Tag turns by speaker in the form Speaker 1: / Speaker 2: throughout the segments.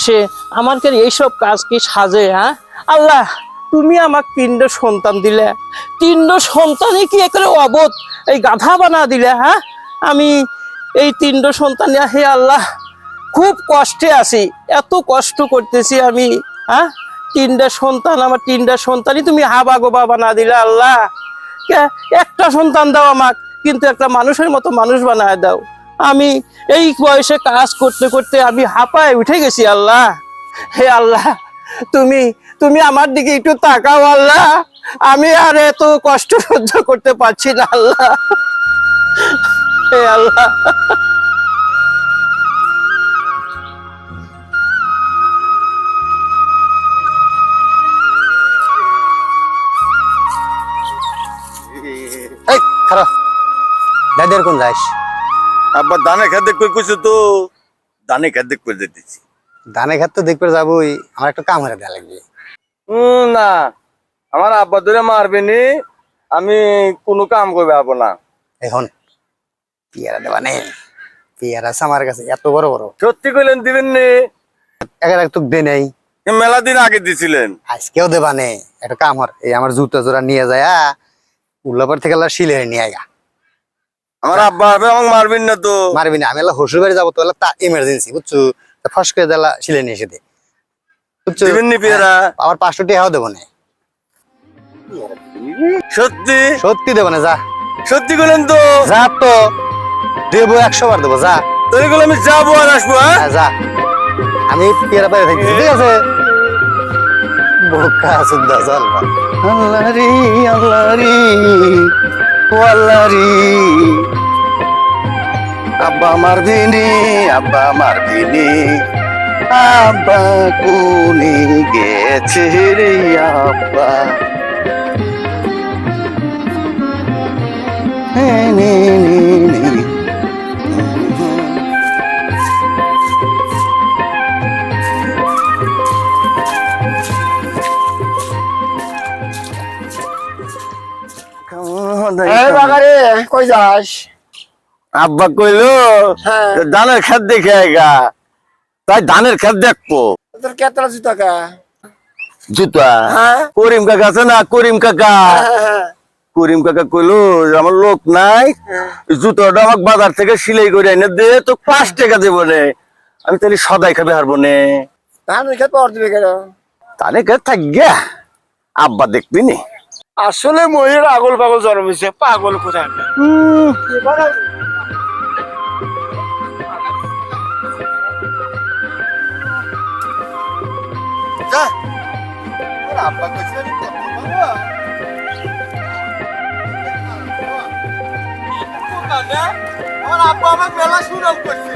Speaker 1: সে আমার কি এইসব কাজ কি সাজে? হ্যাঁ আল্লাহ, তুমি আমাকে 3টা সন্তান দিলে, 3টা সন্তানই কি একেবারে অবোধ এই গাধা বানা দিলে? হ্যাঁ, আমি এই 3টা সন্তান, হে আল্লাহ খুব কষ্টে আছি, এত কষ্ট করতেছি আমি। হ্যাঁ, 3টা সন্তান, আমার 3টা সন্তানই তুমি হাবা গোবা বানা দিলে। আল্লাহ, একটা সন্তান দাও আমাকে, কিন্তু একটা মানুষের মতো মানুষ বানায় দাও। আমি এই বয়সে কাজ করতে করতে আমি হাঁপায় উঠে গেছি। আল্লাহ, হে আল্লাহ, তুমি তুমি আমার দিকে একটু তাকাও আল্লাহ, আমি আর এত কষ্ট সহ্য করতে পারছি না আল্লাহ, হে আল্লাহ।
Speaker 2: এই খারাপ দাদের কোন যাইস?
Speaker 3: আব্বা ধানের খেত দেখবে কইছো তো, ধানের খেত দেখবে যেতেছি।
Speaker 2: ধানের খেত তো দেখবে যাবই, আমার একটা কাম করে দেওয়া লাগবে।
Speaker 3: না, আমার আব্বা ধরে মারবে নি, আমি কোনো কাম করবে পারবো না।
Speaker 2: এখন পেয়ারা দেওয়া নেই, পেয়ারা আছে আমার কাছে এত বড় বড়।
Speaker 3: সত্যি কইলেন দিবেন নি?
Speaker 2: এক তোক দে নেই,
Speaker 3: মেলা দিন আগে দিছিলেন।
Speaker 2: আজকেও দেবা নেই। একটা কাম হর, এই আমার জুতা জোড়া নিয়ে যায় উল্লাপার থেকে শিলে নিয়ে আয়া।
Speaker 3: আমার আব্বা আমাকে মারবেন না তো?
Speaker 2: মারবি না, আমি শ্বশুর বাড়ি যাবো তো, ইমার্জেন্সি বুঝছো, ফস করে দিলা শিলে নিয়ে এসে দে, বুঝছো?
Speaker 3: দিবেন নি পেয়ারা?
Speaker 2: আবার 500 টাকাও দেবো না।
Speaker 3: সত্যি
Speaker 2: সত্যি দেবো না, যা।
Speaker 3: সত্যি কইলেন তো?
Speaker 2: যা তো, দেবো 100 বার দেবো, যা।
Speaker 3: তাহলে বলে আমি যাবো আর আসবো। হ্যাঁ,
Speaker 2: যা, আমি পেয়ারা পায়ে থাকছি, ঠিক আছে? বোকা সুন্দর চল। আল্লাহ রে আল্লাহ রে ও আল্লাহ রে,
Speaker 3: আব্বা মারবিনি, আব্বা মারবিনি,
Speaker 2: আব্বা কোনে গেছে রে আব্বা।
Speaker 1: কই যাস?
Speaker 3: আব্বা কইলো ধানের খেত দেখে আইগা, তাই ধানের খেত দেখবো।
Speaker 1: তোর কেতলা জুতা কা?
Speaker 3: জুতা করিম কাকা আছে না, করিম কাকা, করিম কাকা কইলো আমার লোক নাই, জুতাটা আমাকে বাজার থেকে সিলাই করে এনে দে, তো 5 টাকা দেবো নে। আমি তাহলে সদাই খাবে হারবো নে।
Speaker 1: ধানের খেত পাওয়ার দিবে কেন?
Speaker 3: ধানের খেত থাক গিয়া, আব্বা দেখবি নি।
Speaker 1: আসলে মহির আগল পাগল জন্ম হয়েছে, পাগল কোথায়?
Speaker 3: আব্বা কইছে আমি দেখবো বাবা, আমার আব্বা আমাকে মেলা সুনাম করছে।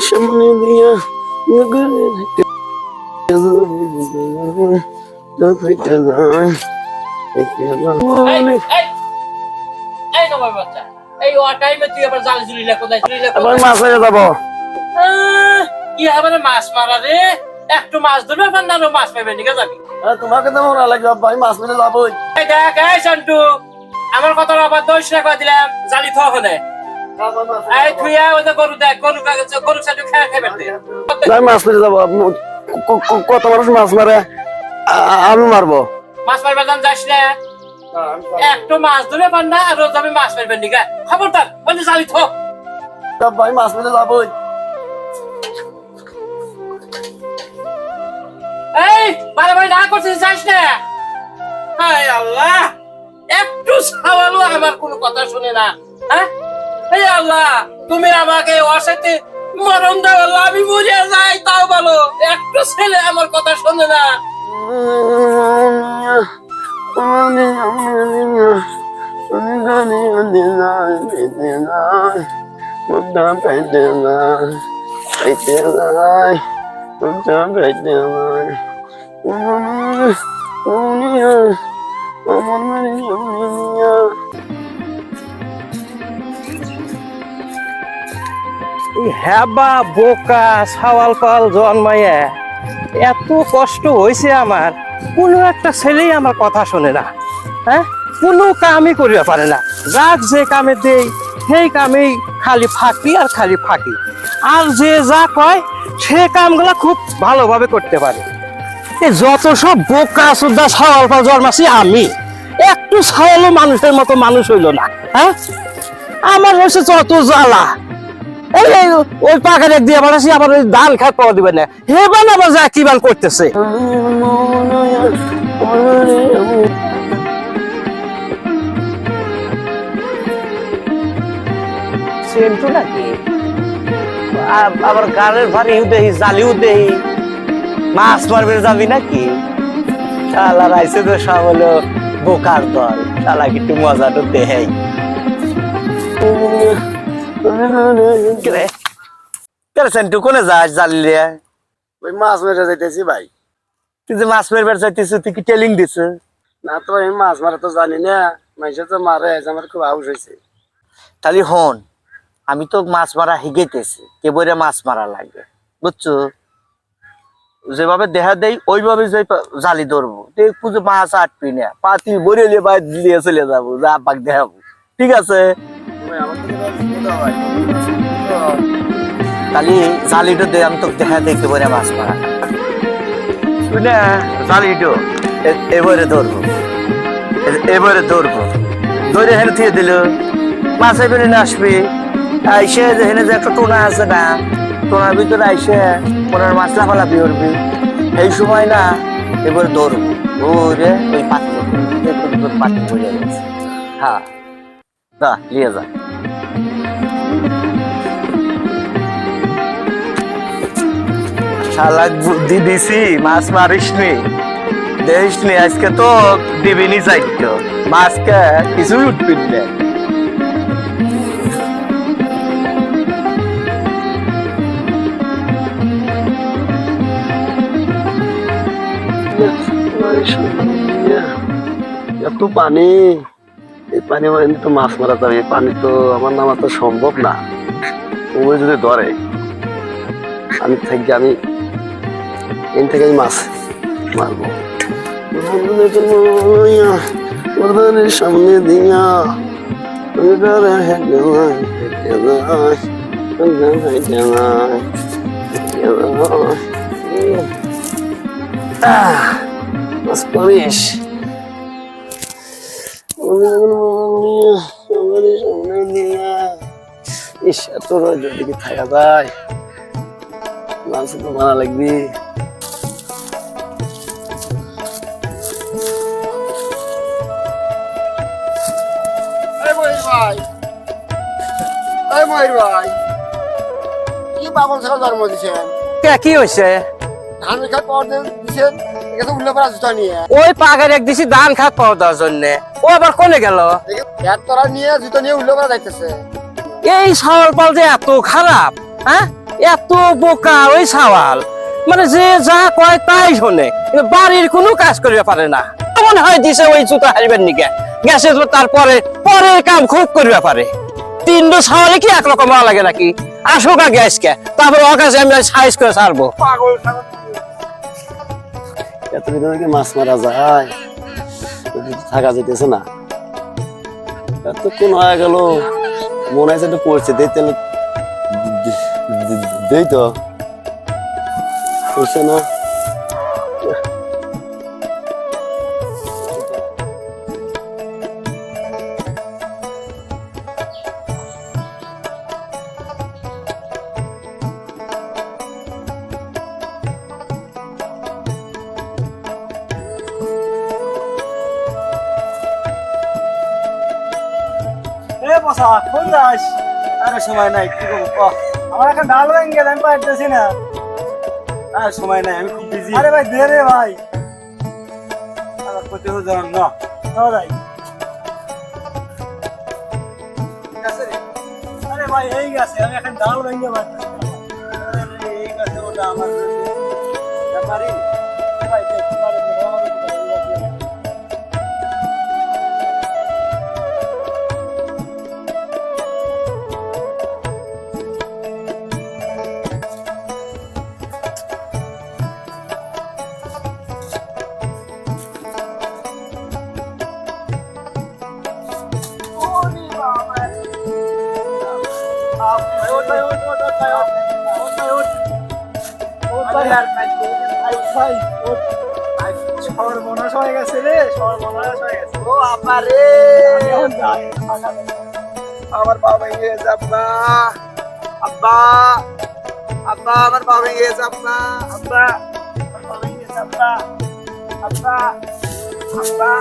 Speaker 1: সামনে দিয়া
Speaker 4: এই ও টাইমে তুই আবার জাল ঝুলিলা কোথায় ঝুলিলা?
Speaker 1: মাছ হয়ে যাবো।
Speaker 4: কি হবে মাছ মারা রে? একটু মাছ ধরবে পার না, মাছ পাইবে নিকে যাবি?
Speaker 1: তোমাকে তো মনে লাগবে ভাই, মাছ মেরে যাবোই।
Speaker 4: এই দেখ, এই সন্টু, আমার কথা আবার 10 টাকা দিলাম, জালি থ ওখানে। এই তুই ওই যে গরু দেখ, গরু সাথে খেয়ে খাইবে
Speaker 1: মাছ মেরে যাবো। কত মানুষ মাছ মারে, আমি মারবো।
Speaker 4: মাছ মারবে যাস না, একটু মাছ ধরে পার না, আর রোজ আমি মাছ মারবেন নিকা। খবরদার ওই যে জালি থ
Speaker 1: ভাই, মাছ মেরে যাবোই।
Speaker 4: এই বারে বারে না করছিস, যাস না। হায় আল্লাহ, একটু সাওয়ালও আমার কোনো কথা শুনে না। হ্যাঁ, এই আল্লাহ, তুমি আমাকে অসাথে মরণ দাও আল্লাহ, আমি মরে যাই তাও বলো, একটু ছেলে আমার কথা শোনে না।
Speaker 1: হ্যাবা বোকা সাওয়াল পাল জন্মাইয়া এত কষ্ট হয়েছে আমার, কোনো একটা ছেলেই আমার কথা শোনে না। হ্যাঁ, কোনো কামই করিয়া পারে না। যাক যে কামে দেই সেই কামেই খালি ফাঁকি আর খালি ফাঁকি। আর যে যা কয় সে কামগুলা খুব ভালোভাবে করতে পারে। এই যত সব বোকা সুদ্ধা ছাওয়াল পা জন্মাছি আমি, একটু ছাওয়ালও মানুষের মতো মানুষ হইল না। হ্যাঁ, আমার হয়েছে যত জ্বালা। এই এই ওই পাখানে দিয়ে বানাচ্ছি, আবার ওই ধান খাত পাওয়া দিবে না, হে বান আবার যা কি বান করতেছে। সেন্টু নাকি আবার গানের ভারিও দেহি, জালিও দেহি, মাছ মারবে যাবি নাকি? শালা রাইছে তো সব হলো বোকার দল, শালা একটু মজা তো দেহেই। সেন্টু কোনে যাস জালিলে?
Speaker 5: ওই মাছ মেরে যাইতেছি ভাই।
Speaker 1: তুই যে মাছ মারবার যাইতেছ, তুই কি টেলিং দিছ?
Speaker 5: না তো আমি মাছ মারা তো জানি না, মানুষের তো মারে, আমার খুব হাউস হয়েছে।
Speaker 1: তাহলে হন, আমি তো মাছ মারা শিখাইতেছি, কেবলে মাছ মারা লাগবে, বুঝছো? যেভাবে দেখা দেয় ওইভাবে জালি ধরবো, দেখবো যে মাছ আটবি না, পাতি বলে বাইর দিয়ে চলে যাবো, যা পাক দেখাবো, ঠিক আছে? তাহলে জালিটা দে, আমি তোকে দেখা দেখতে পারে মাছ মারা শুনে, জালিটো এবারে ধরবো, এবারে ধরবো, ধরে হেনে থিয়ে দিল, মাছ এবারে না আসবি, আইসে হেনে যে একটা টোনা আছে না, টোনার ভিতরে আইসে ওনার মাছ লাফালাফি করবি, এই সময় না এবারে ধরবো, ওরে ওই পাত্র পাত্র বোঝা গেছে। হ্যাঁ, যা নিয়ে যা। শালা বুদ্ধি দিছি, মাছ মারিস নি, দেখিস নি, আজকে তো দিবিনি চাইতো, মাছকে কিছু উঠবি না।
Speaker 5: এত পানি, এই পানি মানে তো মাছ মারা যাবে, এই পানি তো আমার নামা তো সম্ভব না। ওই যদি ধরে আমি থাকি, আমি এন থেকে মাছ মারবো। সামনে দিয়া মাছ পারিস তোরা যদি কি থাকা যায়, মাছ তো মারা লাগবি। কি পাগল ছাগল জন্ম দিচ্ছেন?
Speaker 1: কি হয়েছে?
Speaker 5: ধান খাত পাওয়ার দিচ্ছেন, এখানে উল্লেখ করা জুতা নিয়ে
Speaker 1: ওই পাখার এক দিছি ধান খাত পাওয়া দেওয়ার জন্য, ও আবার কোনে গেল?
Speaker 5: এক তোরা নিয়ে জুতা নিয়ে উল্লেখ করা যাইতেছে।
Speaker 1: এই সাওয়াল পাল যে এত খারাপ, হ্যাঁ, এত বোকা ওই সাওয়াল, মানে যে যা কয় তাই শোনে, বাড়ির কোনো কাজ করতে পারে না। মনে হয় দিছে ওই জুতা হারিবেন নিকে গেছে, তারপরে পরের কাম খুব করবে পারে। তিনটো সাওয়ালে কি একরকম ভালো লাগে নাকি? আসুক আগে আজকে, তারপরে ওর কাছে আমি সাইজ করে ছাড়বো।
Speaker 5: পাগল এত ভিতরে কি মাছ মারা যায়? থাকা যেতেছে না, এতক্ষণ হয়ে গেল, মনে হয়েছে একটু পড়ছে, দেই তো পড়ছে না।
Speaker 6: সময় নাই, কি করবো? আমার একটা ডাল ভেঙে গেলে আমি পারতেছি না, আর সময় নাই, আমি খুব বিজি। আরে ভাই দে রে ভাই, আরে ভাই এই গেছে, আমি একটা ডাল ভেঙে পারতেছি না, এই গেছে ওটা আমার ব্যাপারই ভাই, দেখতে পারেন সর্বনাশ হয়ে গেছে রে, সর্বনাশ হয়ে গেছে।
Speaker 5: ও আব্বা রে,
Speaker 6: আমার পা ভেঙে গেছে আব্বা,
Speaker 5: আব্বা আব্বা আমার পা ভেঙে গেছে আব্বা।
Speaker 6: আব্বা আমার পা ভেঙে গেছে আব্বা, আব্বা আব্বা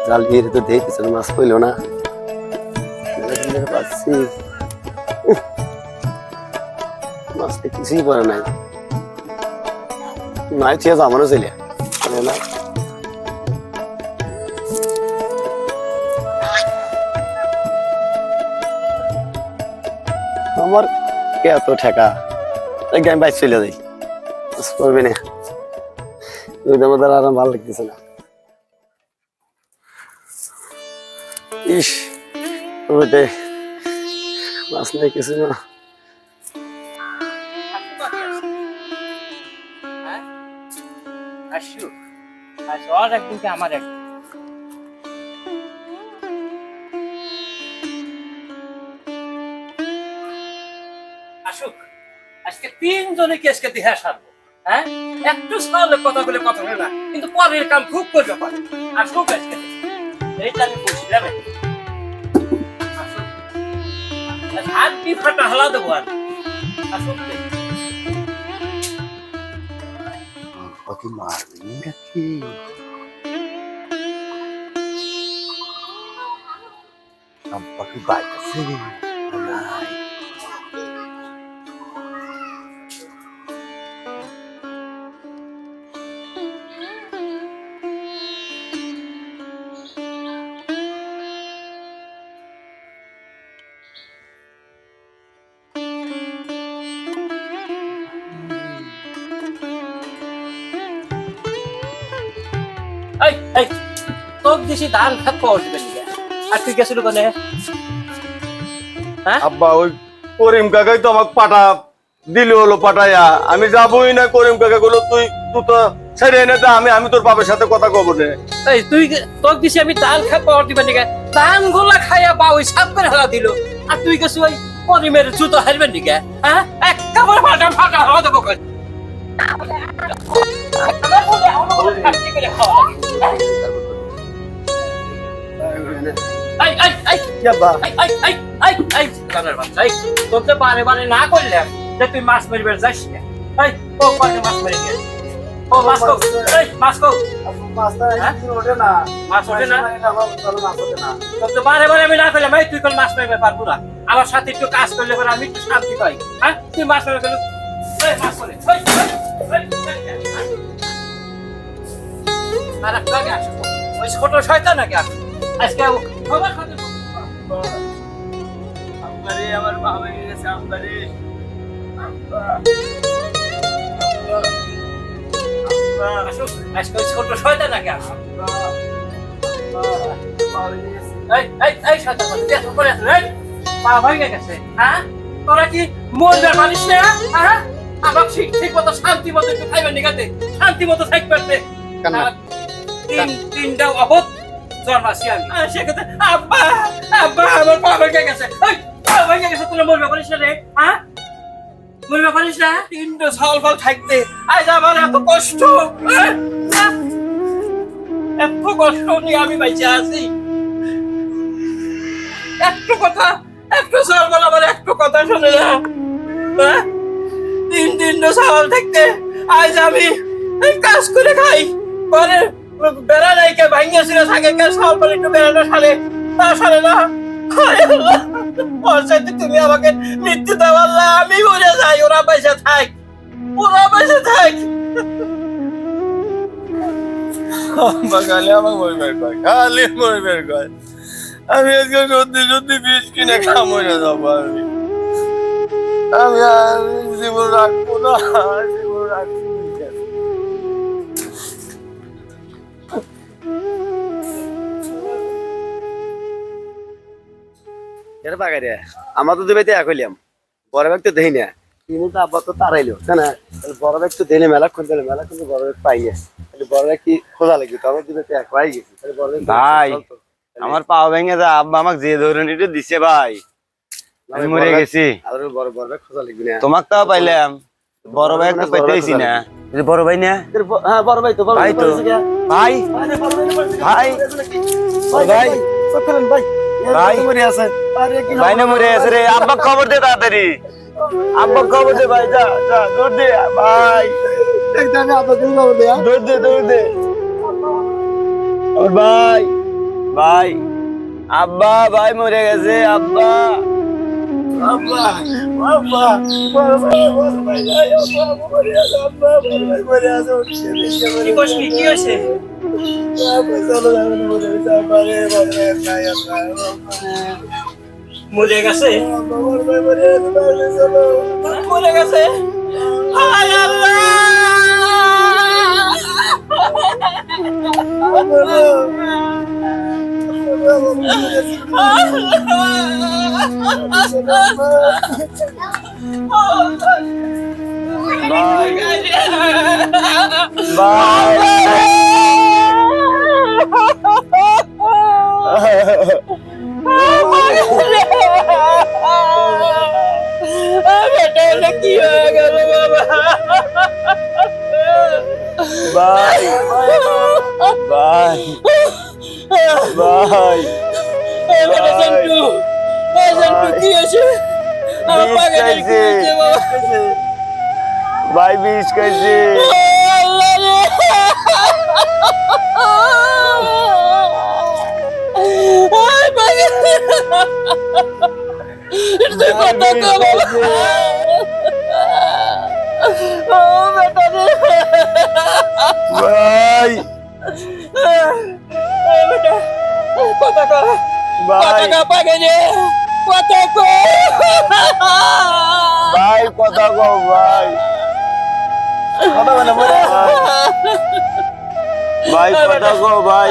Speaker 5: জাল মেরে তো দেখি পিছনে মাছ পইল না, পাচ্ছি মাছটা কিছুই পরে নাই, নাই ঠিক আছে আমারও চলে না। আমার এত ঠেকা আমি বাইক চলে যাই, করবি না আমার আরাম ভালো লাগতেছে না। ইস ওইটাই মাছ নাই কিছু না।
Speaker 1: আসু আসু আর একদিন কি আমার একদিন আসুক আজকে তিনজনে কেসকে দিহা সারবো। হ্যাঁ একটু সালে কথা বলে কথা হয় না, কিন্তু পরের কাম খুব করবে পারে। আসুক আজকে এইটা আমি বলছিলাম। আসুক হাত কি ফাটা হালা দেবো আর আসুক
Speaker 3: বাকি মারবি নাকি? বাকি বাইক আছে নাই?
Speaker 1: এই এই তোর দিছি ধান খাত পাওয়া দিবে নিকে আর তুই গেছিল কোনে? হ্যাঁ
Speaker 3: আব্বা ওই করিম কাকাই তো আমাকে পাঠা দিল হলো পাঠাইয়া, আমি যাবোই না। করিম কাকা বললো তুই তুই তো ছেড়ে এনে দে, আমি তোর বাবার সাথে কথা কব না।
Speaker 1: এই তুই তোর দিছি আমি ধান খাত পাওয়া দিবে নিকে, ধান গোলা খাইয়া বা ওই সাপ করে হালা দিল আর তুই গেছিস ওই পরিমের জুতো হারবে নিকে। হ্যাঁ একেবারে ফাটা ফাটা হালা দেবো কই তোকে বারে বারে না করলাম যে তুই মাছ মারিবার যাস না। ও মাছ মারি গেল, ও মাছ কো, মাছ কো,
Speaker 6: মাছটা ওঠে না,
Speaker 1: মাছ ওঠে না,
Speaker 6: মাছ ওঠে না।
Speaker 1: তোকে বারে বারে আমি না করলাম এই তুই কোন মাছ মারিবার পারবো না, আমার সাথে একটু কাজ করলে পরে আমি একটু শান্তি পাই। হ্যাঁ তুই মাছ মারি গেল মাছ করে আর একটা আগে আসবো ওই ছোট শয়তান নাকি আসবো আজকে সবার সাথে
Speaker 6: আব্বারে আমার পা ভেঙে গেছে আব্বারে, আব্বা
Speaker 1: আসুক আজকে ওই ছোট শয়তান নাকি আসবো।
Speaker 6: পা ভেঙে গেছে।
Speaker 1: এই শয়তান এত করে এই পা ভেঙে গেছে। হ্যাঁ তোরা কি মরবে মানিস না? হ্যাঁ আমাকে ঠিক মতো শান্তি মতো একটু খাইবার নিগাতে শান্তি মতো থাকতে পারতে তিনটা অবধ জন্মাছি আমি সেক্ষেত্রে আব্বা আব্বা আমার পা ভেঙে গেছে, পা ভেঙে গেছে তোরা মরবে পারিস না রে? হ্যাঁ মরবে পারিস না? তিনটা ছাল ফাল থাকতে আজ আমার এত কষ্ট, এত কষ্ট নিয়ে আমি বাইচে আছি। একটু কথা একটু সরবল আমার একটু কথা শুনে না। তিনটা ছাল থাকতে আজ আমি এই কাজ করে খাই, পরে বেড়া নাইকে ভাঙিয়ে ছিল থাকে সব করে একটু বেড়াটা সারে তা সারে না। তুমি আমাকে মৃত্যু দাও আল্লাহ, আমি মরে যাই, ওরা পয়সা থাক, ওরা পয়সা থাক।
Speaker 3: খালি আমাকে মরবের কয়, খালি মরবের কয়। আমি আজকে সত্যি সত্যি বিষ কিনে খামড়ে যাবো। আমি আর জীবন রাখবো না, জীবন রাখবো না।
Speaker 5: আমার তো দেবে এখলিয়াম বড় ব্যাগ তো দেই না, কিন্তু আব্বা তো তারাইলো তাই না, বড় ব্যাগ তো দেনে মেলা খুঁজতে বড় ব্যাগ পাই বড় কি খোঁজা লাগবে তো আমার দিকে এক পাই গেছি তাহলে বড়
Speaker 3: ভাই আমার পা ভেঙে যা আব্বা আমাকে যে ধরে নিতে দিছে ভাই আমি মরে গেছি
Speaker 5: আর বড় বড় খোঁজা লাগবে না
Speaker 3: তোমাকে তাও পাইলাম বড় ভাই তো পাইতেছি না এই বড় ভাই না
Speaker 5: হ্যাঁ বড় ভাই তো বড়
Speaker 3: ভাই তো ভাই ভাই ভাই
Speaker 5: সত্যি ভাই
Speaker 3: ভাই
Speaker 5: মরে আছে আরে কি
Speaker 3: ভাই না মরে আছে রে আব্বা খবর দে তাড়াতাড়ি আব্বা খবর দে ভাই যা যা দৌড় দে ভাই
Speaker 5: একদম আপনাকে খবর দেয়া
Speaker 3: দৌড় দে আমার ভাই ভাই আব্বা ভাই মরে গেছে আব্বা
Speaker 5: আব্বা আব্বা বড় ভাই যাই আব্বা মরে আছে আব্বা বড় ভাই মরে আছে
Speaker 1: কি কইছ কি হইছে
Speaker 5: আব্বা চলো যাবে না মরে আছে আব্বা রে বড় ভাই নাই আব্বা
Speaker 1: মরে গেছে
Speaker 5: আব্বা বড় ভাই মরে আছে তাহলে চলো
Speaker 1: মরে গেছে হায় আল্লাহ বেটা এটা কি হয়ে গেল বাবা
Speaker 3: ভাই ভাই ভাই
Speaker 1: এই বেটা জন্টু কি আছে আমার পাগল কি হয়েছে বাবা
Speaker 3: ভাই বিষ খাইছে
Speaker 1: আল্লাহ রে আয় পাগল তুই কত কম ও বেটা রে
Speaker 3: ভাই
Speaker 1: এই বেটা কত কম
Speaker 3: ভাই
Speaker 1: পাগল রে কত কম
Speaker 3: ভাই কথা কও ভাই কথা বলে মরে ভাই কথা কও ভাই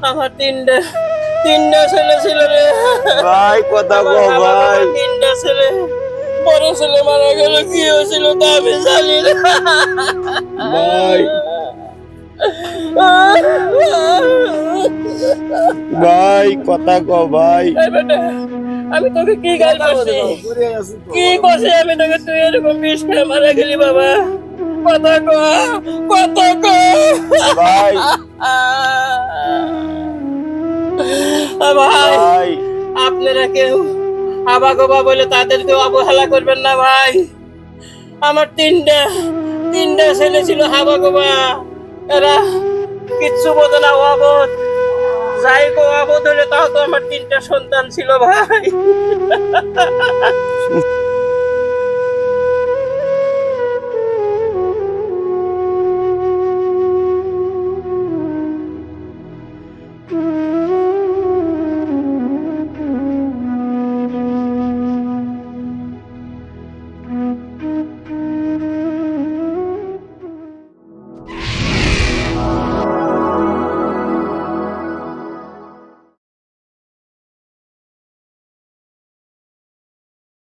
Speaker 1: আমার তিনটা ছেলে ছিল রে
Speaker 3: ভাই কথা কও ভাই
Speaker 1: তিনটা ছেলে বড় ছেলে মারা গেল কি হয়েছিল তা আমি জানি না
Speaker 3: ভাই ভাই কথা কও ভাই
Speaker 1: এই বেটা আমি তোকে কি গাল করছি কি করছি আমি তোকে তুই এরকম বিষ খেয়ে মারা গেলি বাবা কথা কো
Speaker 3: ভাই
Speaker 1: ভাই
Speaker 3: ভাই
Speaker 1: আপনারা কেউ আবাগোবা বলে তাদেরকেও অবহেলা করবেন না ভাই আমার তিনটা ছেলে ছিল হাবাগোবা এরা কিচ্ছু বোঝে না অবোধ যাই গো অবোধ হলে তাও তো আমার তিনটা সন্তান ছিল ভাই